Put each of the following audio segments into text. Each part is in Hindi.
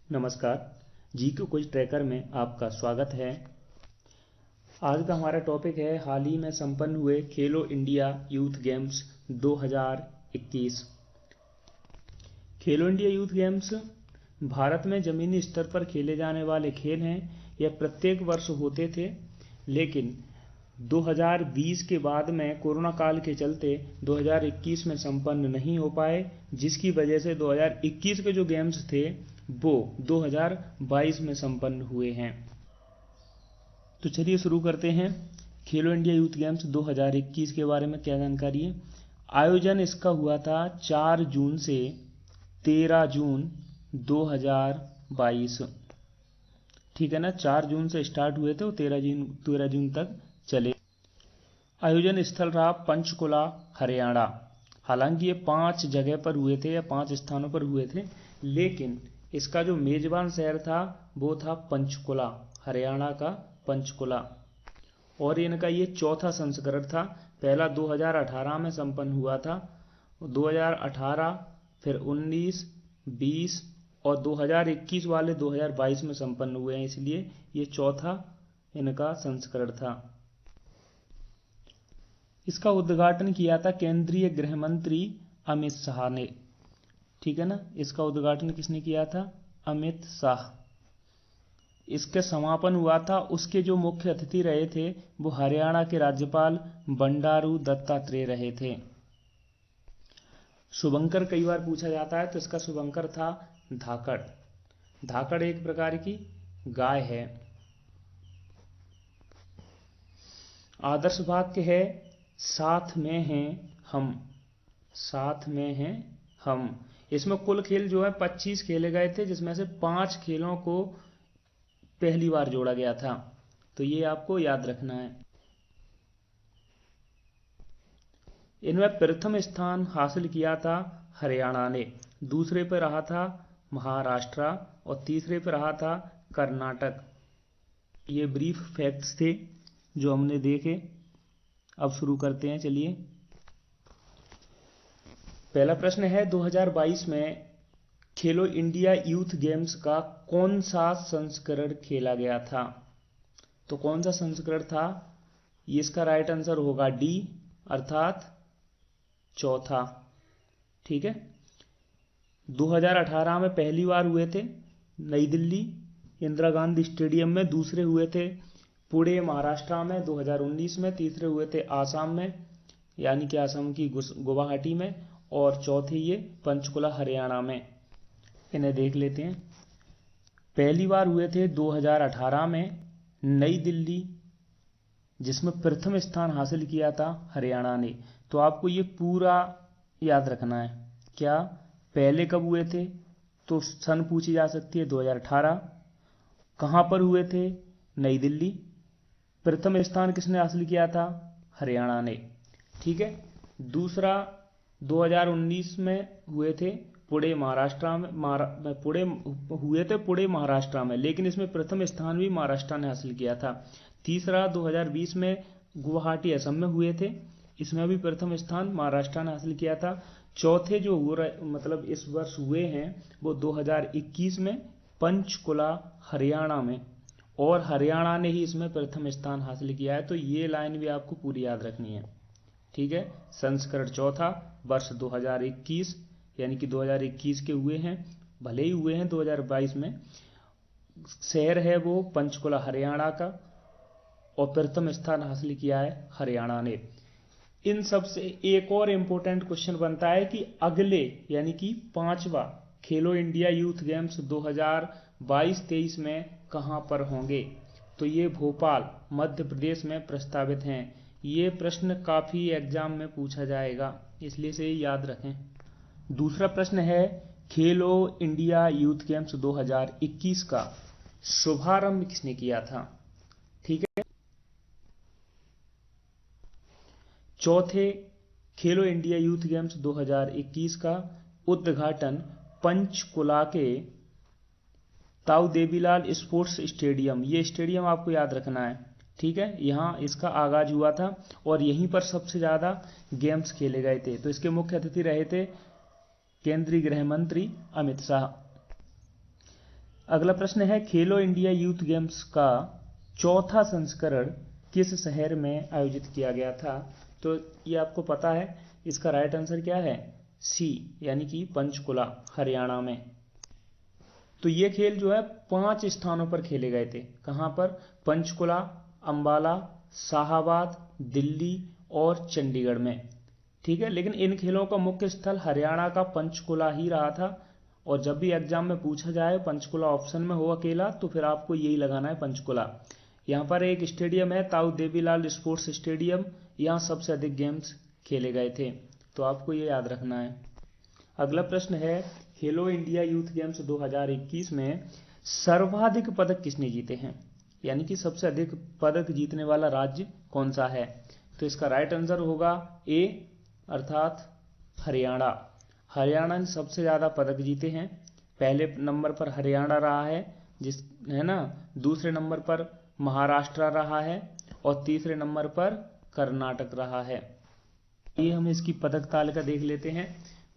नमस्कार। जीके क्विज ट्रैकर में आपका स्वागत है। आज का हमारा टॉपिक है हाल ही में संपन्न हुए खेलो इंडिया यूथ गेम्स 2021। खेलो इंडिया यूथ गेम्स भारत में ज़मीनी स्तर पर खेले जाने वाले खेल हैं। यह प्रत्येक वर्ष होते थे, लेकिन 2020 के बाद में कोरोना काल के चलते 2021 में संपन्न नहीं हो पाए, जिसकी वजह से 2021 के जो गेम्स थे वो 2022 में संपन्न हुए हैं। तो चलिए शुरू करते हैं। खेलो इंडिया यूथ गेम्स 2021 के बारे में क्या जानकारी है। आयोजन इसका हुआ था 4 जून से 13 जून 2022। ठीक है ना, 4 जून से स्टार्ट हुए थे और 13 जून तक चले। आयोजन स्थल रहा पंचकुला, हरियाणा। हालांकि ये 5 जगह पर हुए थे या 5 स्थानों पर हुए थे, लेकिन इसका जो मेजबान शहर था वो था पंचकुला, हरियाणा का पंचकुला। और इनका ये चौथा संस्करण था। पहला 2018 में संपन्न हुआ था, 2018, फिर 19, 20 और 2021 वाले 2022 में संपन्न हुए हैं, इसलिए ये चौथा इनका संस्करण था। इसका उद्घाटन किया था केंद्रीय गृह मंत्री अमित शाह ने। ठीक है ना, इसका उद्घाटन किसने किया था? अमित शाह। इसका समापन हुआ था, उसके जो मुख्य अतिथि रहे थे वो हरियाणा के राज्यपाल बंडारू दत्तात्रेय रहे थे। शुभंकर कई बार पूछा जाता है, तो इसका शुभंकर था धाकड़। धाकड़ एक प्रकार की गाय है। आदर्श वाक्य है साथ में हैं हम, साथ में हैं हम। इसमें कुल खेल जो है 25 खेले गए थे, जिसमें से 5 खेलों को पहली बार जोड़ा गया था, तो ये आपको याद रखना है। इनमें प्रथम स्थान हासिल किया था हरियाणा ने, दूसरे पर रहा था महाराष्ट्र और तीसरे पर रहा था कर्नाटक। ये ब्रीफ फैक्ट्स थे जो हमने देखे। अब शुरू करते हैं, चलिए। पहला प्रश्न है 2022 में खेलो इंडिया यूथ गेम्स का कौन सा संस्करण खेला गया था? तो कौन सा संस्करण था? ये इसका राइट आंसर होगा डी, अर्थात चौथा। ठीक है। 2018 में पहली बार हुए थे नई दिल्ली इंदिरा गांधी स्टेडियम में, दूसरे हुए थे पुणे महाराष्ट्र में 2019 में, तीसरे हुए थे आसाम में यानी कि आसाम की गुवाहाटी में, और चौथे ये पंचकुला हरियाणा में। इन्हें देख लेते हैं। पहली बार हुए थे 2018 में नई दिल्ली, जिसमें प्रथम स्थान हासिल किया था हरियाणा ने। तो आपको ये पूरा याद रखना है। क्या पहले कब हुए थे? तो सन पूछी जा सकती है 2018। कहाँ पर हुए थे? नई दिल्ली। प्रथम स्थान किसने हासिल किया था? हरियाणा ने। ठीक है। दूसरा 2019 में हुए थे पुणे महाराष्ट्र में, पुणे हुए थे पुणे महाराष्ट्र में, लेकिन इसमें प्रथम स्थान भी महाराष्ट्र ने हासिल किया था। तीसरा 2020 में गुवाहाटी असम में हुए थे, इसमें भी प्रथम स्थान महाराष्ट्र ने हासिल किया था। चौथे जो हो रहे मतलब इस वर्ष हुए हैं वो 2021 में पंचकुला हरियाणा में, और हरियाणा ने ही इसमें प्रथम स्थान हासिल किया है। तो ये लाइन भी आपको पूरी याद रखनी है। ठीक है। संस्करण चौथा, वर्ष 2021, यानी कि 2021 के हुए हैं, भले ही हुए हैं 2022 में। शहर है वो पंचकुला हरियाणा का, और प्रथम स्थान हासिल किया है हरियाणा ने। इन सब से एक और इम्पोर्टेंट क्वेश्चन बनता है कि अगले यानी कि 5वां खेलो इंडिया यूथ गेम्स 2022-23 में कहाँ पर होंगे? तो ये भोपाल मध्य प्रदेश में प्रस्तावित हैं। ये प्रश्न काफ़ी एग्जाम में पूछा जाएगा, इसलिए से याद रखें। दूसरा प्रश्न है खेलो इंडिया यूथ गेम्स 2021 का शुभारंभ किसने किया था? ठीक है। चौथे खेलो इंडिया यूथ गेम्स 2021 का उद्घाटन पंचकुला के ताऊ देवीलाल स्पोर्ट्स स्टेडियम, ये स्टेडियम आपको याद रखना है। ठीक है, यहाँ इसका आगाज हुआ था और यहीं पर सबसे ज़्यादा गेम्स खेले गए थे। तो इसके मुख्य अतिथि रहे थे केंद्रीय गृह मंत्री अमित शाह। अगला प्रश्न है खेलो इंडिया यूथ गेम्स का चौथा संस्करण किस शहर में आयोजित किया गया था? तो ये आपको पता है, इसका राइट आंसर क्या है? सी, यानी कि पंचकुला, हरियाणा में। तो ये खेल जो है 5 स्थानों पर खेले गए थे। कहाँ पर? पंचकुला, अंबाला, शाहाबाद, दिल्ली और चंडीगढ़ में। ठीक है, लेकिन इन खेलों का मुख्य स्थल हरियाणा का पंचकुला ही रहा था। और जब भी एग्जाम में पूछा जाए पंचकुला ऑप्शन में हो अकेला, तो फिर आपको यही लगाना है, पंचकुला। यहाँ पर एक स्टेडियम है, ताऊ देवीलाल स्पोर्ट्स स्टेडियम, यहाँ सबसे अधिक गेम्स खेले गए थे। तो आपको ये याद रखना है। अगला प्रश्न है खेलो इंडिया यूथ गेम्स 2021 में सर्वाधिक पदक किसने जीते हैं? यानी कि सबसे अधिक पदक जीतने वाला राज्य कौन सा है? तो इसका राइट आंसर होगा ए, अर्थात हरियाणा। हरियाणा ने सबसे ज़्यादा पदक जीते हैं। पहले नंबर पर हरियाणा रहा है, जिस है ना, दूसरे नंबर पर महाराष्ट्र रहा है और तीसरे नंबर पर कर्नाटक रहा है। ये हम इसकी पदक तालिका देख लेते हैं।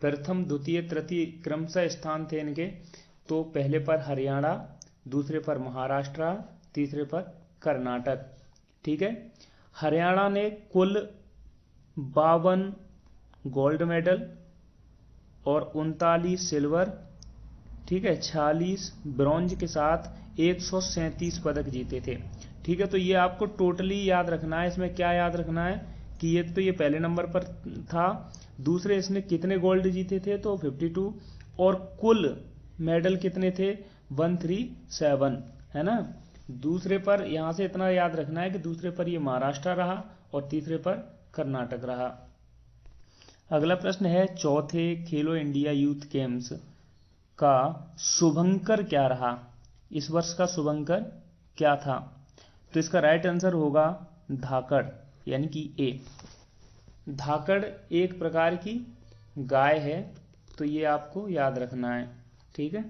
प्रथम, द्वितीय, तृतीय क्रमशः स्थान थे इनके। तो पहले पर हरियाणा, दूसरे पर महाराष्ट्र, तीसरे पर कर्नाटक। ठीक है, हरियाणा ने कुल 52 गोल्ड मेडल और 39 सिल्वर, ठीक है, 46 ब्रॉन्ज के साथ 137 पदक जीते थे। ठीक है, तो ये आपको टोटली याद रखना है। इसमें क्या याद रखना है कि ये पहले नंबर पर था, दूसरे इसने कितने गोल्ड जीते थे, तो 52, और कुल मेडल कितने थे, 137, है ना। दूसरे पर यहाँ से इतना याद रखना है कि दूसरे पर ये महाराष्ट्र रहा और तीसरे पर कर्नाटक रहा। अगला प्रश्न है चौथे खेलो इंडिया यूथ गेम्स का शुभंकर क्या रहा? इस वर्ष का शुभंकर क्या था? तो इसका राइट आंसर होगा धाकड़, यानी कि ए। धाकड़ एक प्रकार की गाय है, तो ये आपको याद रखना है। ठीक है,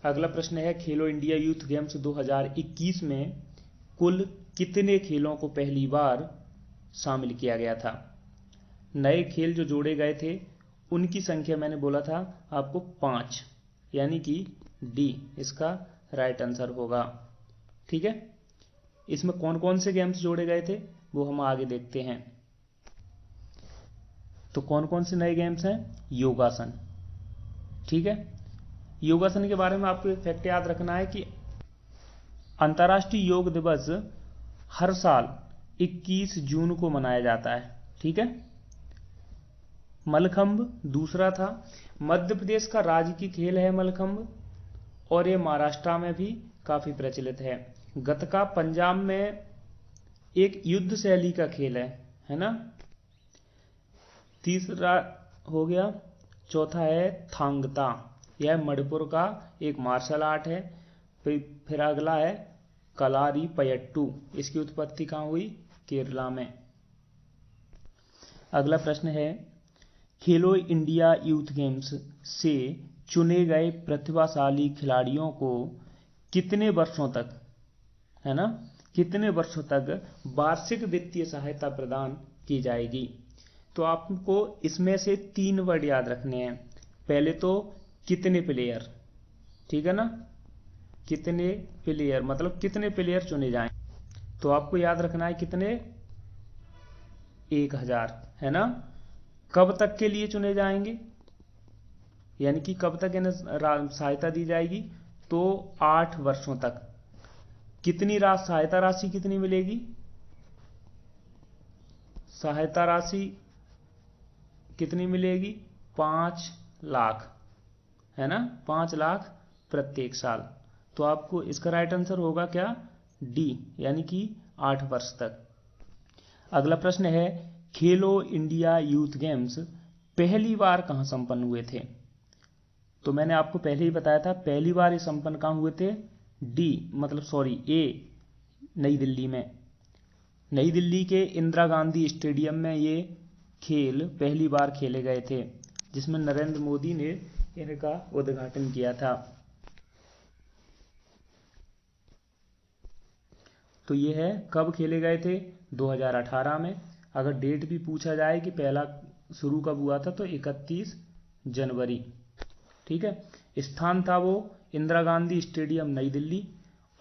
अगला प्रश्न है खेलो इंडिया यूथ गेम्स 2021 में कुल कितने खेलों को पहली बार शामिल किया गया था? नए खेल जो जोड़े गए थे उनकी संख्या मैंने बोला था आपको 5, यानी कि डी इसका राइट आंसर होगा। ठीक है, इसमें कौन कौन से गेम्स जोड़े गए थे वो हम आगे देखते हैं। तो कौन कौन से नए गेम्स हैं? योगासन। ठीक है, योगासन के बारे में आपको एक फैक्ट याद रखना है कि अंतर्राष्ट्रीय योग दिवस हर साल 21 जून को मनाया जाता है। ठीक है, मलखंभ दूसरा था। मध्य प्रदेश का राज्य खेल है मलखंभ, और ये महाराष्ट्र में भी काफी प्रचलित है। गतका पंजाब में एक युद्ध शैली का खेल है ना। तीसरा हो गया। चौथा है थांगता, यह मणिपुर का एक मार्शल आर्ट है। फिर अगला है कलारी पयट्टू, इसकी उत्पत्ति कहाँ हुई? केरला में। अगला प्रश्न है खेलो इंडिया यूथ गेम्स से चुने गए प्रतिभाशाली खिलाड़ियों को कितने वर्षों तक, है ना, कितने वर्षों तक वार्षिक वित्तीय सहायता प्रदान की जाएगी? तो आपको इसमें से 3 वर्ड याद रखने हैं। पहले तो कितने प्लेयर, ठीक है ना, कितने प्लेयर मतलब कितने प्लेयर चुने जाएं। तो आपको याद रखना है कितने, 1000, है ना। कब तक के लिए चुने जाएंगे, यानी कि कब तक इन्हें सहायता दी जाएगी? तो 8 वर्षों तक। कितनी सहायता राशि कितनी मिलेगी? सहायता राशि कितनी मिलेगी? 5 लाख, है ना, 5 लाख प्रत्येक साल। तो आपको इसका राइट आंसर होगा क्या? डी, यानी कि 8 वर्ष तक। अगला प्रश्न है खेलो इंडिया यूथ गेम्स पहली बार कहां संपन्न हुए थे? तो मैंने आपको पहले ही बताया था पहली बार ये संपन्न कहां हुए थे? ए, नई दिल्ली में। नई दिल्ली के इंदिरा गांधी स्टेडियम में ये खेल पहली बार खेले गए थे, जिसमें नरेंद्र मोदी ने इनका उद्घाटन किया था। तो ये है कब खेले गए थे? 2018 में। अगर डेट भी पूछा जाए कि पहला शुरू कब हुआ था, तो 31 जनवरी। ठीक है, स्थान था वो इंदिरा गांधी स्टेडियम नई दिल्ली,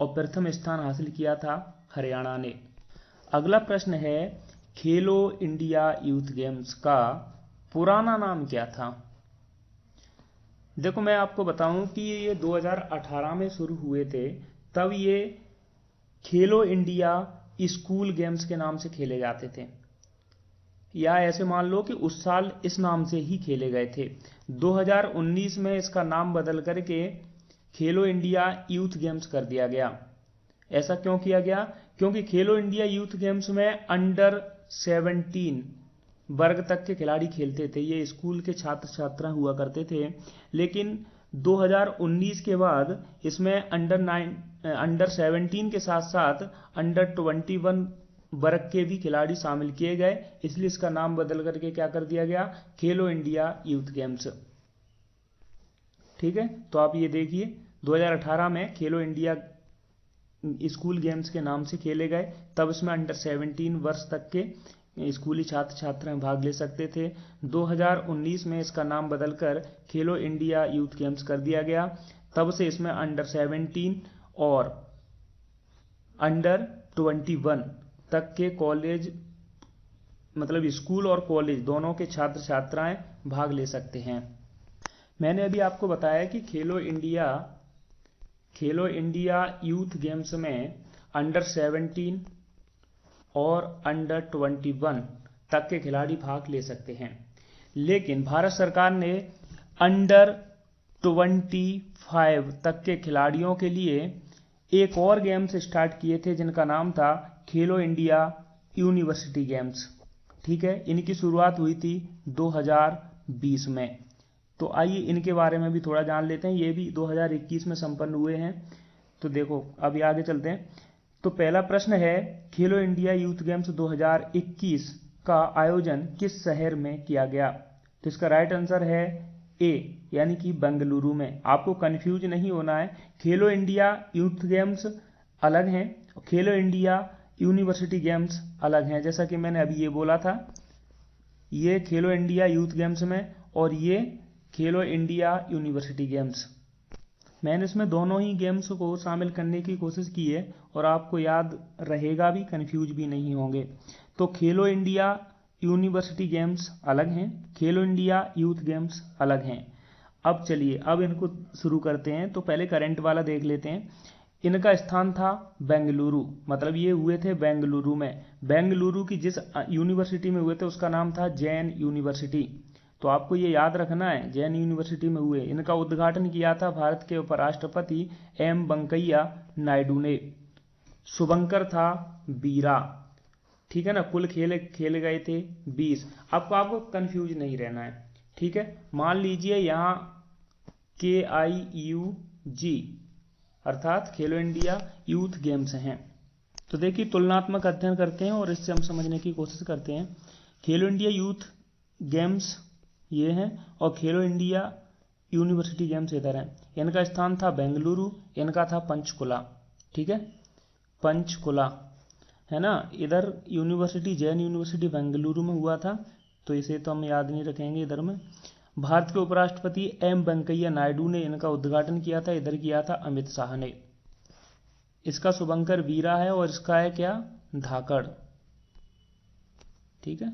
और प्रथम स्थान हासिल किया था हरियाणा ने। अगला प्रश्न है, खेलो इंडिया यूथ गेम्स का पुराना नाम क्या था? देखो मैं आपको बताऊं कि ये 2018 में शुरू हुए थे, तब ये खेलो इंडिया स्कूल गेम्स के नाम से खेले जाते थे, या ऐसे मान लो कि उस साल इस नाम से ही खेले गए थे। 2019 में इसका नाम बदल करके खेलो इंडिया यूथ गेम्स कर दिया गया। ऐसा क्यों किया गया? क्योंकि खेलो इंडिया यूथ गेम्स में अंडर 17 वर्ग तक के खिलाड़ी खेलते थे, ये स्कूल के छात्र छात्रा हुआ करते थे। लेकिन 2019 के बाद इसमें अंडर 17 के साथ साथ अंडर 21 वर्ग के भी खिलाड़ी शामिल किए गए, इसलिए इसका नाम बदल करके क्या कर दिया गया, खेलो इंडिया यूथ गेम्स। ठीक है, तो आप ये देखिए 2018 में खेलो इंडिया स्कूल गेम्स के नाम से खेले गए, तब इसमें अंडर 17 वर्ष तक के स्कूली छात्र छात्राएं भाग ले सकते थे। 2019 में इसका नाम बदलकर खेलो इंडिया यूथ गेम्स कर दिया गया, तब से इसमें अंडर 17 और अंडर 21 तक के कॉलेज, मतलब स्कूल और कॉलेज दोनों के छात्र छात्राएं भाग ले सकते हैं। मैंने अभी आपको बताया कि खेलो इंडिया यूथ गेम्स में अंडर 17 और अंडर 21 तक के खिलाड़ी भाग ले सकते हैं, लेकिन भारत सरकार ने अंडर 25 तक के खिलाड़ियों के लिए एक और गेम्स स्टार्ट किए थे, जिनका नाम था खेलो इंडिया यूनिवर्सिटी गेम्स। ठीक है, इनकी शुरुआत हुई थी 2020 में। तो आइए इनके बारे में भी थोड़ा जान लेते हैं। ये भी 2021 में संपन्न हुए हैं। तो देखो अभी आगे चलते हैं। तो पहला प्रश्न है, खेलो इंडिया यूथ गेम्स 2021 का आयोजन किस शहर में किया गया? तो इसका राइट आंसर है ए, यानी कि बेंगलुरु में। आपको कंफ्यूज नहीं होना है, खेलो इंडिया यूथ गेम्स अलग हैं और खेलो इंडिया यूनिवर्सिटी गेम्स अलग हैं। जैसा कि मैंने अभी ये बोला था, ये खेलो इंडिया यूथ गेम्स में और ये खेलो इंडिया यूनिवर्सिटी गेम्स। मैंने इसमें दोनों ही गेम्स को शामिल करने की कोशिश की है और आपको याद रहेगा भी, कंफ्यूज भी नहीं होंगे। तो खेलो इंडिया यूनिवर्सिटी गेम्स अलग हैं, खेलो इंडिया यूथ गेम्स अलग हैं। अब चलिए अब इनको शुरू करते हैं। तो पहले करंट वाला देख लेते हैं। इनका स्थान था बेंगलुरु, मतलब ये हुए थे बेंगलुरु में। बेंगलुरु की जिस यूनिवर्सिटी में हुए थे उसका नाम था जैन यूनिवर्सिटी। तो आपको ये याद रखना है, जैन यूनिवर्सिटी में हुए। इनका उद्घाटन किया था भारत के उपराष्ट्रपति एम वेंकैया नायडू ने। शुभंकर था बीरा। ठीक है ना, कुल खेले गए थे 20। आपको कंफ्यूज नहीं रहना है। ठीक है, मान लीजिए यहाँ KIUG अर्थात खेलो इंडिया यूथ गेम्स हैं। तो देखिए तुलनात्मक अध्ययन करते हैं और इससे हम समझने की कोशिश करते हैं। खेलो इंडिया यूथ गेम्स ये हैं और खेलो इंडिया यूनिवर्सिटी गेम्स इधर हैं। इनका स्थान था बेंगलुरु, इनका था पंचकुला। ठीक है, पंचकुला है ना। इधर यूनिवर्सिटी जैन यूनिवर्सिटी बेंगलुरु में हुआ था, तो इसे तो हम याद नहीं रखेंगे इधर में। भारत के उपराष्ट्रपति एम वेंकैया नायडू ने इनका उद्घाटन किया था, इधर किया था अमित शाह ने। इसका शुभंकर वीरा है और इसका है क्या, धाकड़। ठीक है,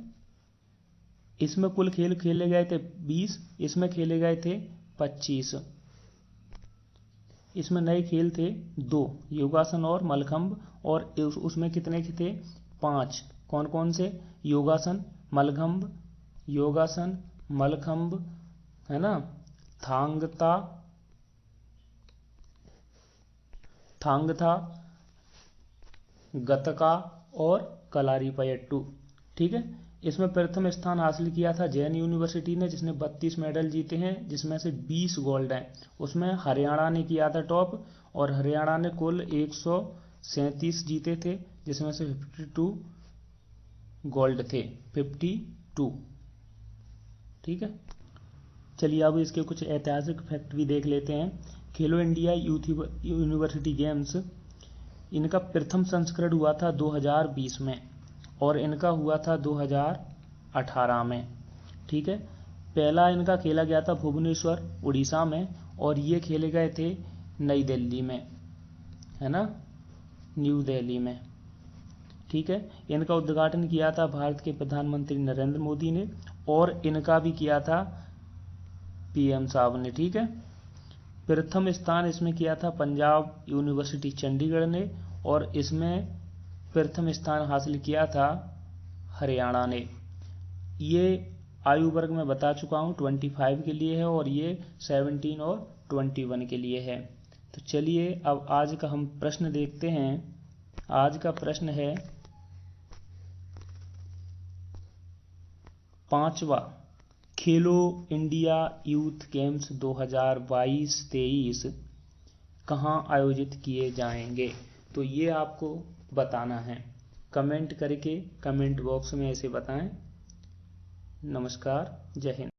इसमें कुल खेले गए थे 20, इसमें खेले गए थे 25। इसमें नए खेल थे 2, योगासन और मलखंब, और उसमें कितने थे 5। कौन कौन से, योगासन मलखंब है ना, थांगता, गतका और कलारीपयट्टू। ठीक है, इसमें प्रथम स्थान हासिल किया था जैन यूनिवर्सिटी ने, जिसने 32 मेडल जीते हैं, जिसमें से 20 गोल्ड हैं। उसमें हरियाणा ने किया था टॉप, और हरियाणा ने कुल 137 जीते थे, जिसमें से 52 गोल्ड थे, 52। ठीक है, चलिए अब इसके कुछ ऐतिहासिक फैक्ट भी देख लेते हैं। खेलो इंडिया यूथ यूनिवर्सिटी गेम्स, इनका प्रथम संस्करण हुआ था 2020 में और इनका हुआ था 2018 में। ठीक है, पहला इनका खेला गया था भुवनेश्वर उड़ीसा में, और ये खेले गए थे नई दिल्ली में, है ना, न्यू दिल्ली में। ठीक है, इनका उद्घाटन किया था भारत के प्रधानमंत्री नरेंद्र मोदी ने, और इनका भी किया था पीएम साहब ने। ठीक है, प्रथम स्थान इसमें किया था पंजाब यूनिवर्सिटी चंडीगढ़ ने, और इसमें प्रथम स्थान हासिल किया था हरियाणा ने। ये आयु वर्ग में बता चुका हूँ 25 के लिए है, और ये 17 और 21 के लिए है। तो चलिए अब आज का हम प्रश्न देखते हैं। आज का प्रश्न है 5वां, खेलो इंडिया यूथ गेम्स 2022-23 कहाँ आयोजित किए जाएंगे? तो ये आपको बताना है, कमेंट करके कमेंट बॉक्स में ऐसे बताएं। नमस्कार, जय हिंद।